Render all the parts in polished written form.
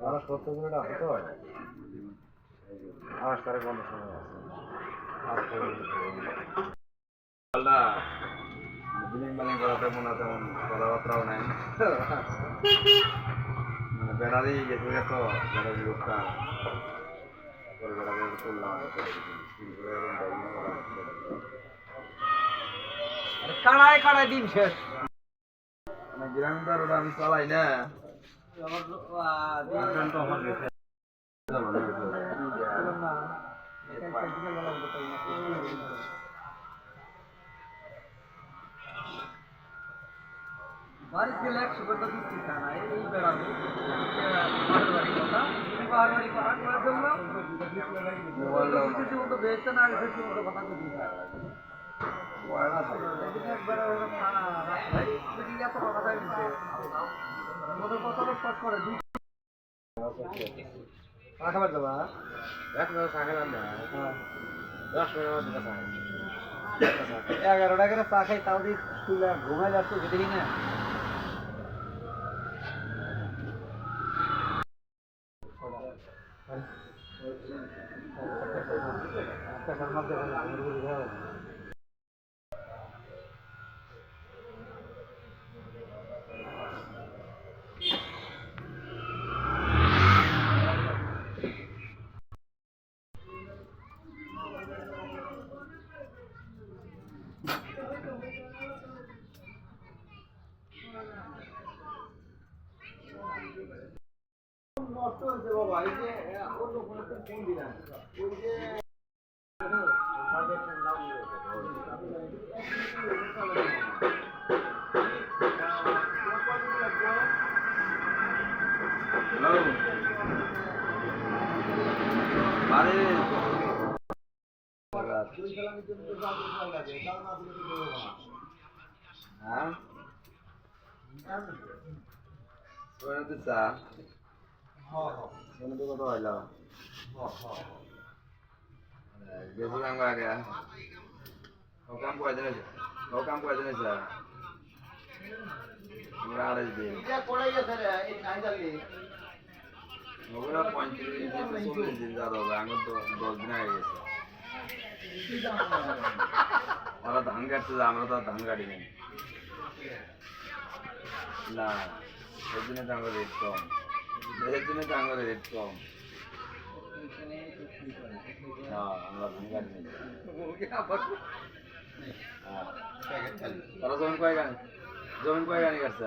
আমার 70 মিনিট আছে তো আমার সাড়ে 5 সময় আছে আল্লাহ বিলিং বালিং করা তেমন না তেমন কথাবার্তাও নাই মানে ব্যাটারি গেছে তো ব্যাটারি লোকটা করে ব্যাটারি করলাম কাড়ায় কাড়ায় দিন শেষ মানে গ্রামটার ওটা আমি চালাই না বাড়িতে গেলে 100 টাকা দিচ্ছি না এই বেড়াবে বাড়ি কথা বাড়ি পাড়া করে দিলাম মোবাইল তো বেচতে না গেছে তো কথা কই একবার ভাই এত কথা তাই দিচ্ছে ওদের কথা শর্ট করে দিই খাবার দেবা এক মিনিট থাকে না 10 মিনিট দিতে থাকে 11 টাকা চা খাই তাও দিয়ে তুলে ঘুমাই যাচ্ছ দেখি না নষ্ট হয়েছে বাবা এই যে অন্য কোনো ফোন দিলাম ওই যে ওরা ধান কাটছে আমরা তো ধান কাটি নাই না এর জন্য তো আমরা রেট কম এর জন্য তো আমরা রেট কম আমরা ধান কাটি নাই তারা জমিন কয় গানি কাটছে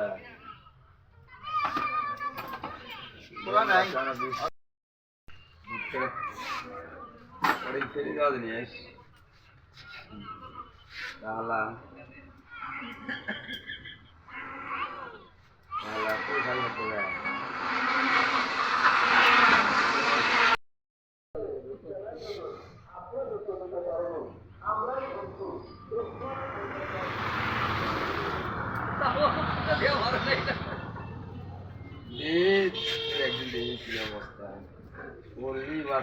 ফেরি দেওয়া জিনিস তাহলে পয়সা করতে একদিন দেখি কি অবস্থা বললি বা